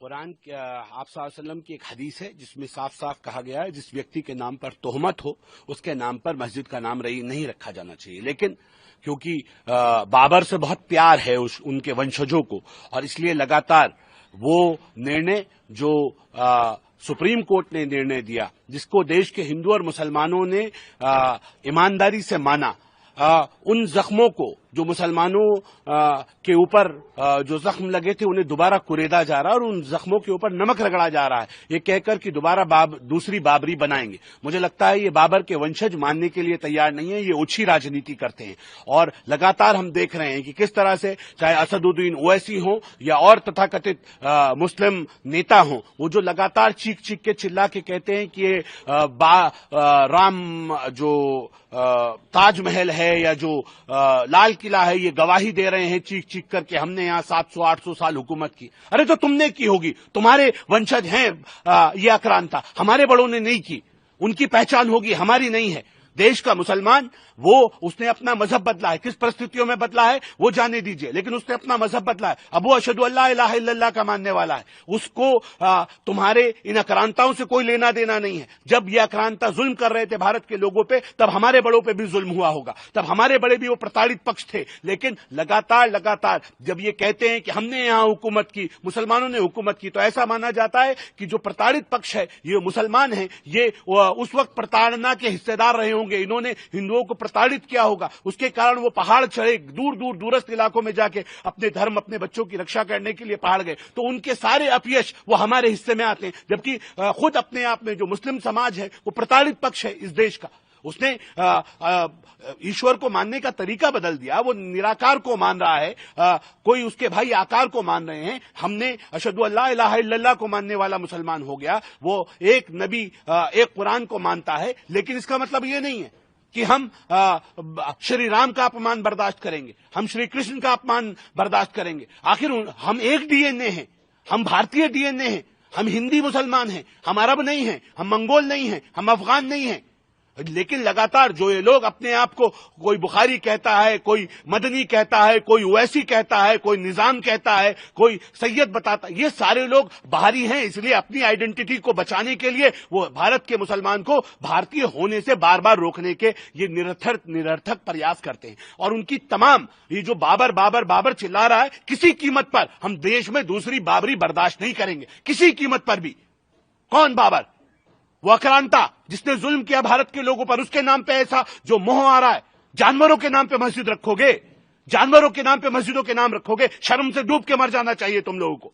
कुरान आप सल्लल्लाहु अलैहि वसल्लम की एक हदीस है जिसमें साफ साफ कहा गया है जिस व्यक्ति के नाम पर तोहमत हो उसके नाम पर मस्जिद का नाम नहीं रखा जाना चाहिए। लेकिन क्योंकि बाबर से बहुत प्यार है उनके वंशजों को और इसलिए लगातार वो निर्णय जो सुप्रीम कोर्ट ने निर्णय दिया जिसको देश के हिंदू और मुसलमानों ने ईमानदारी से माना, उन जख्मों को जो मुसलमानों के ऊपर जो जख्म लगे थे उन्हें दोबारा कुरेदा जा रहा है और उन जख्मों के ऊपर नमक रगड़ा जा रहा है ये कहकर कि दोबारा दूसरी बाबरी बनाएंगे। मुझे लगता है ये बाबर के वंशज मानने के लिए तैयार नहीं है, ये ओछी राजनीति करते हैं। और लगातार हम देख रहे हैं कि किस तरह से चाहे असदुद्दीन ओवैसी हो या और तथाकथित मुस्लिम नेता हो, वो जो लगातार चीख चीख के चिल्ला के कहते हैं कि ये राम जो ताजमहल है या जो लाल किला है ये गवाही दे रहे हैं चीख चीख करके हमने यहाँ 700-800 साल हुकूमत की। अरे तो तुमने की होगी, तुम्हारे वंशज हैं ये आक्रांता, हमारे बड़ों ने नहीं की, उनकी पहचान होगी, हमारी नहीं है। देश का मुसलमान वो उसने अपना मजहब बदला है, किस परिस्थितियों में बदला है वो जाने दीजिए, लेकिन उसने अपना मजहब बदला है। अब वो अशहदु अल्ला इलाहा इल्लल्लाह का मानने वाला है। उसको तुम्हारे इन आक्रांताओं से कोई लेना देना नहीं है। जब ये आक्रांता जुल्म कर रहे थे भारत के लोगों पे तब हमारे बड़ों पे भी जुल्म हुआ होगा, तब हमारे बड़े भी वो प्रताड़ित पक्ष थे। लेकिन लगातार जब ये कहते हैं कि हमने यहां हुकूमत की, मुसलमानों ने हुकूमत की, तो ऐसा माना जाता है कि जो प्रताड़ित पक्ष है ये मुसलमान है, ये उस वक्त प्रताड़ना के हिस्सेदार रहे होंगे, इन्होंने हिंदुओं को प्रताड़ित किया होगा, उसके कारण वो पहाड़ चढ़े, दूरस्थ इलाकों में जाके अपने धर्म अपने बच्चों की रक्षा करने के लिए पहाड़ गए। तो उनके सारे अपयश वो हमारे हिस्से में आते हैं, जबकि खुद अपने आप में जो मुस्लिम समाज है वो प्रताड़ित पक्ष है इस देश का। उसने ईश्वर को मानने का तरीका बदल दिया, वो निराकार को मान रहा है, कोई उसके भाई आकार को मान रहे हैं। हमने अशहदु अल्ला इलाहा इल्लल्लाह को मानने वाला मुसलमान हो गया, वो एक नबी एक कुरान को मानता है। लेकिन इसका मतलब ये नहीं है कि हम श्री राम का अपमान बर्दाश्त करेंगे, हम श्री कृष्ण का अपमान बर्दाश्त करेंगे। आखिर हम एक डीएनए हैं, हम भारतीय डीएनए हैं, हम हिंदी मुसलमान हैं, हम अरब नहीं हैं, हम मंगोल नहीं हैं, हम अफगान नहीं हैं। लेकिन लगातार जो ये लोग अपने आप को कोई बुखारी कहता है, कोई मदनी कहता है, कोई ओवैसी कहता है, कोई निजाम कहता है, कोई सैयद बताता है, ये सारे लोग बाहरी हैं। इसलिए अपनी आइडेंटिटी को बचाने के लिए वो भारत के मुसलमान को भारतीय होने से बार बार रोकने के ये निरर्थक प्रयास करते हैं। और उनकी तमाम ये जो बाबर चिल्ला रहा है, किसी कीमत पर हम देश में दूसरी बाबरी बर्दाश्त नहीं करेंगे, किसी कीमत पर भी। कौन बाबर? वो आक्रांता जिसने जुल्म किया भारत के लोगों पर, उसके नाम पे ऐसा जो मोह आ रहा है। जानवरों के नाम पे मस्जिद रखोगे, जानवरों के नाम पे मस्जिदों के नाम रखोगे, शर्म से डूब के मर जाना चाहिए तुम लोगों को।